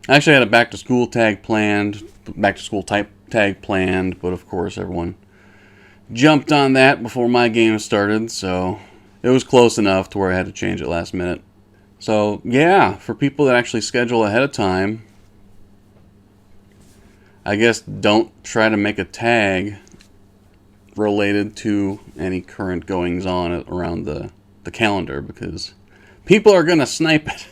I actually had a back to school tag planned, back to school type tag planned, but of course everyone jumped on that before my game started, so it was close enough to where I had to change it last minute. So yeah, for people that actually schedule ahead of time, I guess don't try to make a tag related to any current goings on around the calendar, because people are going to snipe it.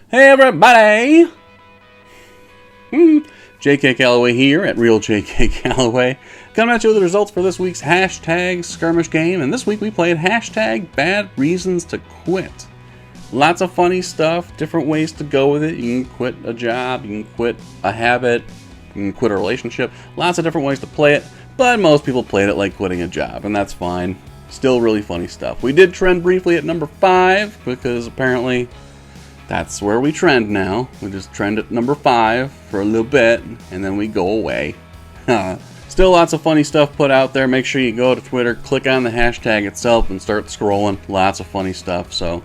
Hey everybody! JK Calloway here at Real JK Calloway, coming at you with the results for this week's hashtag skirmish game, and this week we played hashtag bad reasons to quit. Lots of funny stuff, different ways to go with it. You can quit a job, you can quit a habit, you can quit a relationship. Lots of different ways to play it, but most people played it like quitting a job, and that's fine. Still really funny stuff. We did trend briefly at number 5, because apparently that's where we trend now. We just trend at number 5 for a little bit, and then we go away. Still lots of funny stuff put out there. Make sure you go to Twitter, click on the hashtag itself, and start scrolling. Lots of funny stuff, so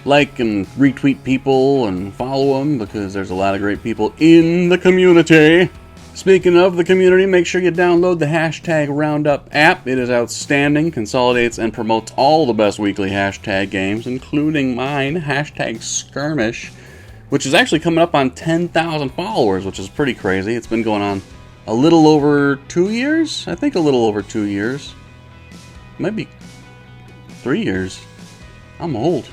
like and retweet people and follow them, because there's a lot of great people in the community. Speaking of the community, make sure you download the hashtag Roundup app. It is outstanding, consolidates and promotes all the best weekly hashtag games, including mine, hashtag Skirmish, which is actually coming up on 10,000 followers, which is pretty crazy. It's been going on a little over 2 years? I think a little over 2 years. Might be 3 years. I'm old.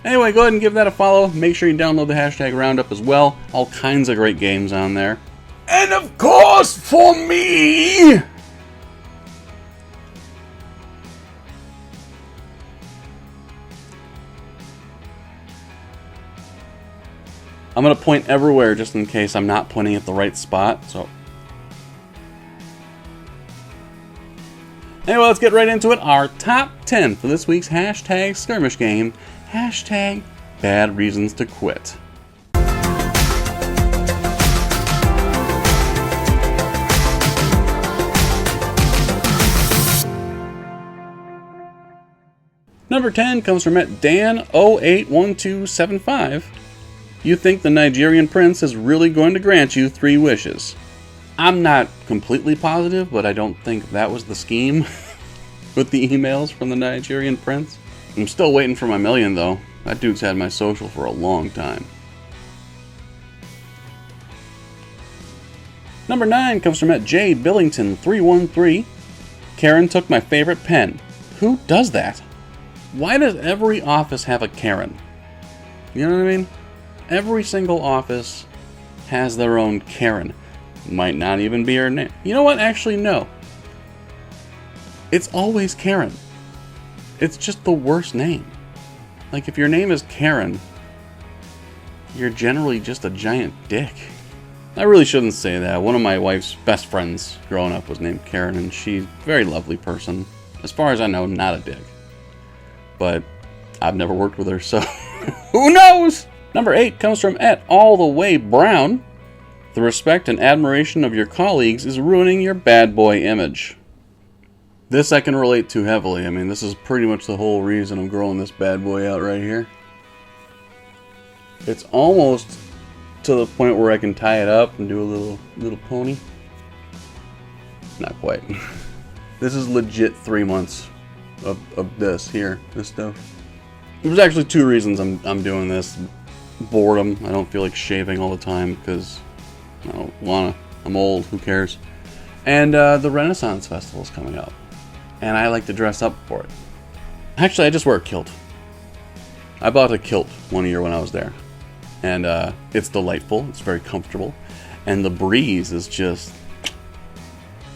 Anyway, go ahead and give that a follow. Make sure you download the hashtag Roundup as well. All kinds of great games on there. And of course, for me, I'm going to point everywhere just in case I'm not pointing at the right spot. So anyway, let's get right into it. Our top 10 for this week's hashtag skirmish game. Hashtag bad reasons to quit. Number 10 comes from Dan081275. You think the Nigerian prince is really going to grant you 3 wishes? I'm not completely positive, but I don't think that was the scheme with the emails from the Nigerian prince. I'm still waiting for my million, though. That dude's had my social for a long time. Number 9 comes from @JBillington313. Karen took my favorite pen. Who does that? Why does every office have a Karen? You know what I mean? Every single office has their own Karen. Might not even be her name. You know what? Actually, no. It's always Karen. It's just the worst name. Like, if your name is Karen, you're generally just a giant dick. I really shouldn't say that. One of my wife's best friends growing up was named Karen, and she's a very lovely person. As far as I know, not a dick. But I've never worked with her, so who knows? Number 8 comes from @AllTheWayBrown. The respect and admiration of your colleagues is ruining your bad boy image. This I can relate to heavily. I mean, this is pretty much the whole reason I'm growing this bad boy out right here. It's almost to the point where I can tie it up and do a little pony. Not quite. This is legit 3 months of this stuff. There's actually 2 reasons I'm doing this. Boredom. I don't feel like shaving all the time because I don't wanna. I'm old. Who cares? And the Renaissance Festival is coming up, and I like to dress up for it. Actually, I just wear a kilt. I bought a kilt one year when I was there, and it's delightful. It's very comfortable, and the breeze is just.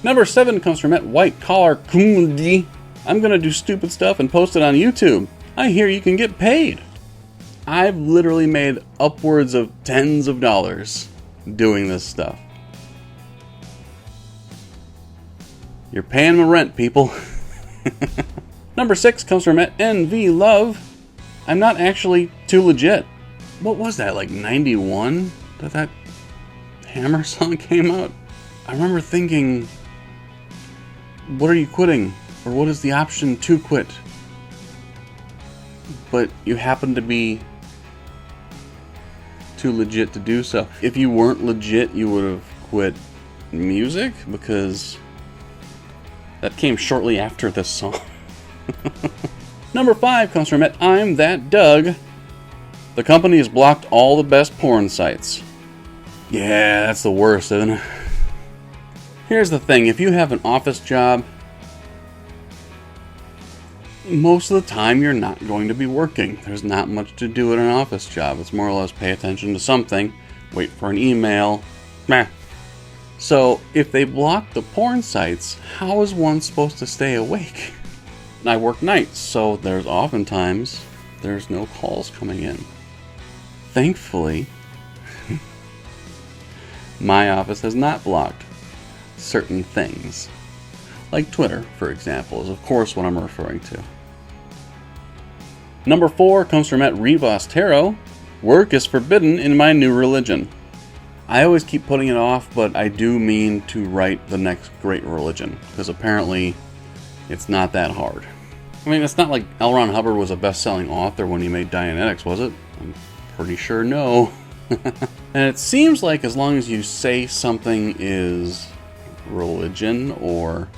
Number 7 comes from @WhiteCollarKumdi. I'm gonna do stupid stuff and post it on YouTube. I hear you can get paid. I've literally made upwards of tens of dollars doing this stuff. You're paying my rent, people. Number 6 comes from @NVLove. I'm not actually too legit. What was that, like 91? That Hammer song came out? I remember thinking, what are you quitting? Or what is the option to quit? but you happen to be too legit to do so. If you weren't legit, you would have quit music, because that came shortly after this song. Number 5 comes from I'm That Doug. The company has blocked all the best porn sites. Yeah, that's the worst, isn't it? Here's the thing, if you have an office job, most of the time you're not going to be working. There's not much to do at an office job. It's more or less pay attention to something, wait for an email, meh. So if they block the porn sites, how is one supposed to stay awake? And I work nights, so there's oftentimes no calls coming in. Thankfully, my office has not blocked certain things. Like Twitter, for example, is of course what I'm referring to. Number 4 comes from Rivas Tarot. Work is forbidden in my new religion. I always keep putting it off, but I do mean to write the next great religion, because apparently it's not that hard. I mean, it's not like L. Ron Hubbard was a best-selling author when he made Dianetics, was it? I'm pretty sure no. And it seems like as long as you say something is religion or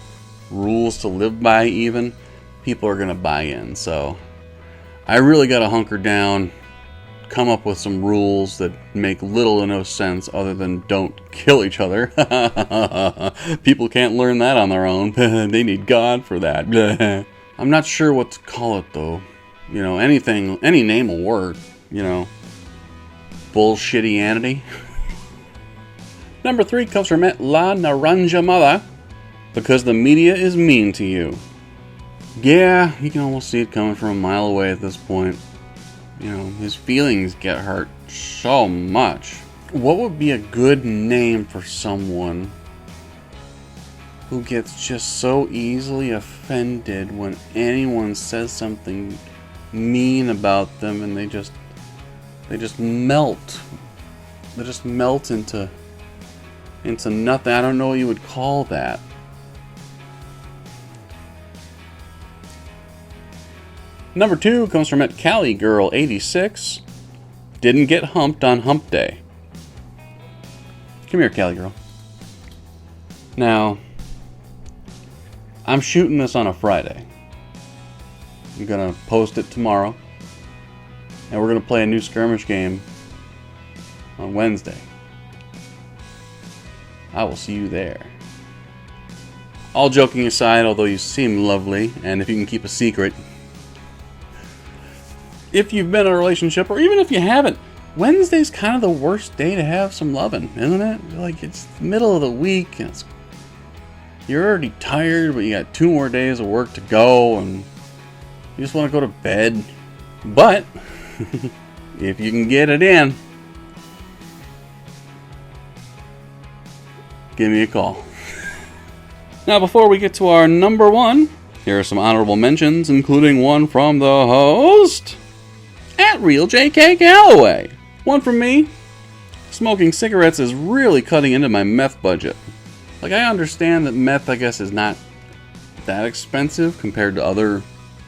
rules to live by even, people are going to buy in. So I really got to hunker down, come up with some rules that make little to no sense other than don't kill each other. People can't learn that on their own. They need God for that. I'm not sure what to call it though. You know, anything, any name will work, you know. Bullshittianity. Number 3 comes from La Naranja Mala. Because the media is mean to you. Yeah, you can almost see it coming from a mile away at this point. You know, his feelings get hurt so much. What would be a good name for someone who gets just so easily offended when anyone says something mean about them, and they just melt. They just melt into nothing. I don't know what you would call that. Number 2 comes from Cali Girl 86. Didn't get humped on hump day. Come here, Cali Girl. Now, I'm shooting this on a Friday. I'm gonna post it tomorrow. And we're gonna play a new skirmish game on Wednesday. I will see you there. All joking aside, although you seem lovely, and if you can keep a secret, if you've been in a relationship, or even if you haven't, Wednesday's kind of the worst day to have some loving, isn't it? Like, it's the middle of the week, and you're already tired, but you got 2 more days of work to go, and you just want to go to bed. But if you can get it in, give me a call. Now, before we get to our number 1, here are some honorable mentions, including one from the host at Real JK Calloway. One from me. Smoking cigarettes is really cutting into my meth budget. Like, I understand that meth, I guess, is not that expensive compared to other,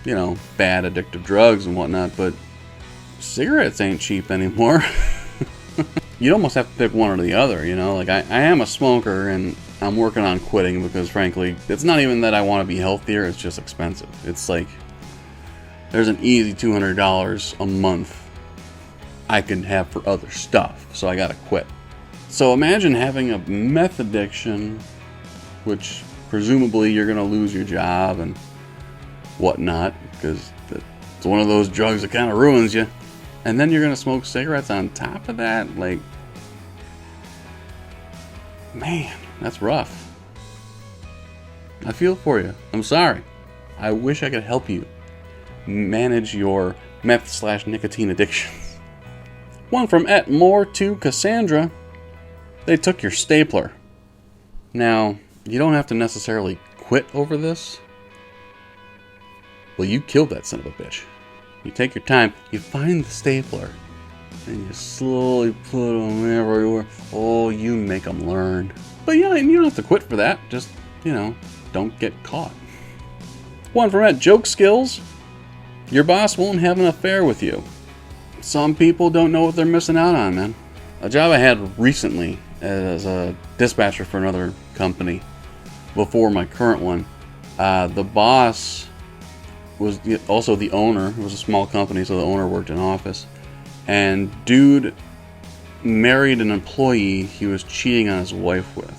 you know, bad addictive drugs and whatnot, but cigarettes ain't cheap anymore. You'd almost have to pick one or the other, you know? Like, I am a smoker, and I'm working on quitting because, frankly, it's not even that I want to be healthier, it's just expensive. It's like, there's an easy $200 a month I can have for other stuff, so I gotta quit. So imagine having a meth addiction, which presumably you're gonna lose your job and whatnot, because it's one of those drugs that kind of ruins you. And then you're gonna smoke cigarettes on top of that. Like, man, that's rough. I feel for you. I'm sorry. I wish I could help you manage your meth/nicotine addictions. One from @more to Cassandra. They took your stapler. Now, you don't have to necessarily quit over this. Well, you killed that son of a bitch. You take your time, you find the stapler, and you slowly put them everywhere. Oh, you make them learn. But yeah, and you don't have to quit for that. Just, you know, don't get caught. One from @joke skills. Your boss won't have an affair with you. Some people don't know what they're missing out on, man. A job I had recently as a dispatcher for another company before my current one, the boss was also the owner. It was a small company, so the owner worked in an office. And dude married an employee he was cheating on his wife with.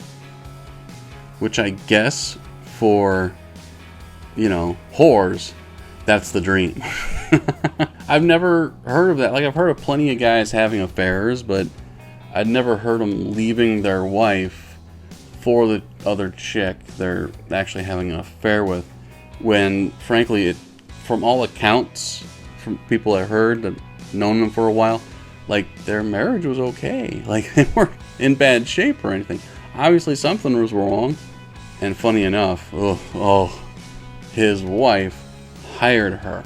Which I guess for, whores, that's the dream. I've never heard of that. Like, I've heard of plenty of guys having affairs, but I'd never heard them leaving their wife for the other chick they're actually having an affair with. When, frankly, from all accounts, from people I heard that known them for a while, like, their marriage was okay. Like, they weren't in bad shape or anything. Obviously, something was wrong. And funny enough, his wife hired her.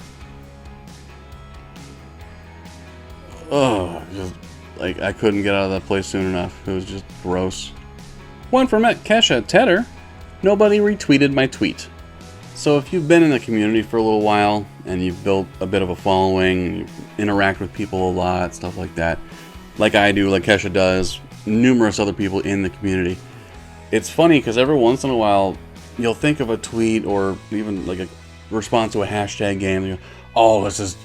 I couldn't get out of that place soon enough. It was just gross. One from Kesha Tedder. Nobody retweeted my tweet. So if you've been in the community for a little while and you've built a bit of a following, and you interact with people a lot, stuff like that, like I do, like Kesha does, numerous other people in the community, it's funny because every once in a while you'll think of a tweet or even like a response to a hashtag game and you go, oh, this is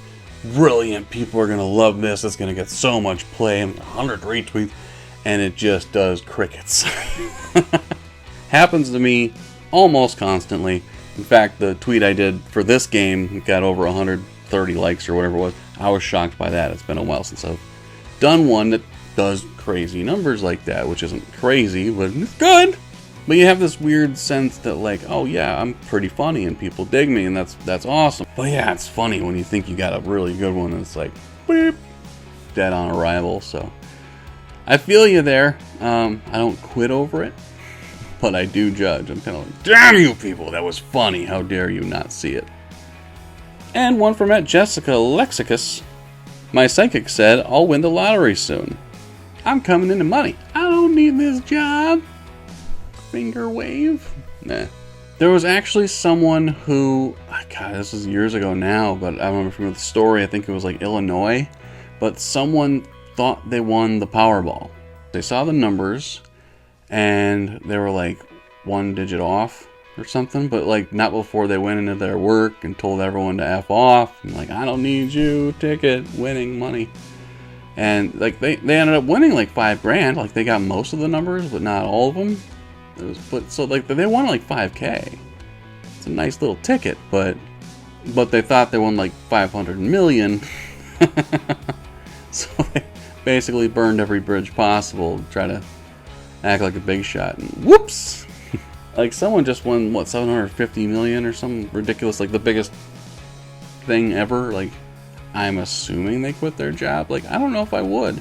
brilliant, people are going to love this, it's going to get so much play, and 100 retweets, and it just does crickets. Happens to me almost constantly. In fact, the tweet I did for this game got over 130 likes or whatever it was. I was shocked by that. It's been a while since I've done one that does crazy numbers like that, which isn't crazy, but it's good. But you have this weird sense that, like, oh yeah, I'm pretty funny and people dig me, and that's awesome. But yeah, it's funny when you think you got a really good one and it's like, beep, dead on arrival. So I feel you there. I don't quit over it, but I do judge. I'm kind of like, damn you people, that was funny. How dare you not see it? And one from Jessica Lexicus. My psychic said, I'll win the lottery soon. I'm coming into money. I don't need this job. Finger wave? Nah. There was actually someone who, God, this is years ago now, but I remember from the story, I think it was like Illinois, but someone thought they won the Powerball. They saw the numbers, and they were like one digit off or something, but like not before they went into their work and told everyone to F off, and like, I don't need you, ticket, winning money. And like they ended up winning like $5,000. Like they got most of the numbers, but not all of them. So like they won like $5,000. It's a nice little ticket, but they thought they won like 500 million. So they basically burned every bridge possible to try to act like a big shot, and whoops! Like someone just won what, 750 million or something ridiculous, like the biggest thing ever. Like, I'm assuming they quit their job. Like, I don't know if I would.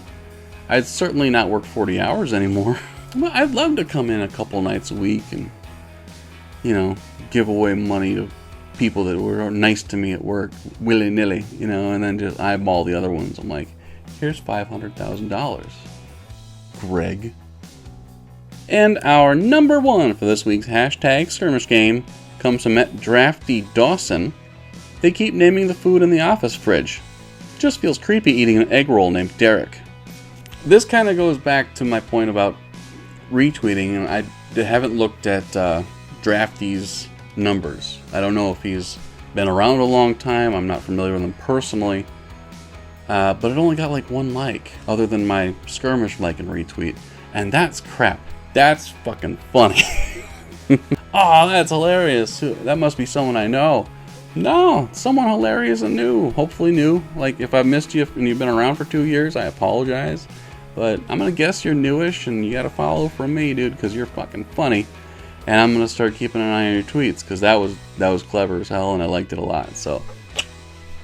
I'd certainly not work 40 hours anymore. But I'd love to come in a couple nights a week and, give away money to people that were nice to me at work, willy-nilly, and then just eyeball the other ones. I'm like, here's $500,000, Greg. And our number one for this week's hashtag skirmish game comes from Drafty Dawson. They keep naming the food in the office fridge. Just feels creepy eating an egg roll named Derek. This kind of goes back to my point about retweeting, and I haven't looked at Drafty's numbers. I don't know if he's been around a long time. I'm not familiar with him personally. But it only got like one like, other than my skirmish like and retweet. And that's crap. That's fucking funny. Oh, that's hilarious. That must be someone I know. No, someone hilarious and new. Hopefully new. Like, if I've missed you and you've been around for 2 years, I apologize. But I'm going to guess you're newish and you got to follow from me, dude, because you're fucking funny. And I'm going to start keeping an eye on your tweets, because that was clever as hell and I liked it a lot. So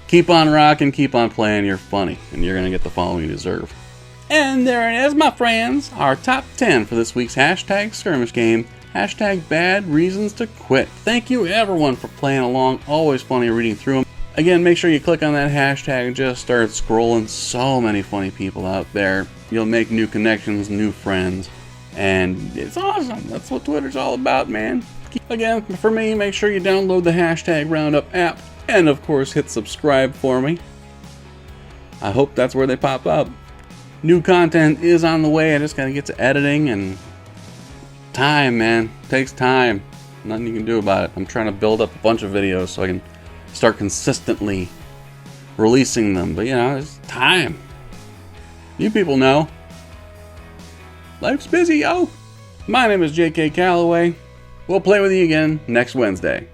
keep on rocking, keep on playing. You're funny and you're going to get the following you deserve. And there it is, my friends. Our top 10 for this week's hashtag skirmish game. Hashtag bad reasons to quit. Thank you everyone for playing along. Always funny reading through them. Again, make sure you click on that hashtag and just start scrolling. So many funny people out there. You'll make new connections, new friends, and it's awesome. That's what Twitter's all about, man. Again, for me, make sure you download the hashtag Roundup app. And of course, hit subscribe for me. I hope that's where they pop up. New content is on the way. I just gotta get to editing and time, man. It takes time. Nothing you can do about it. I'm trying to build up a bunch of videos so I can start consistently releasing them. But you know, it's time. You people know. Life's busy, yo. My name is J.K. Calloway. We'll play with you again next Wednesday.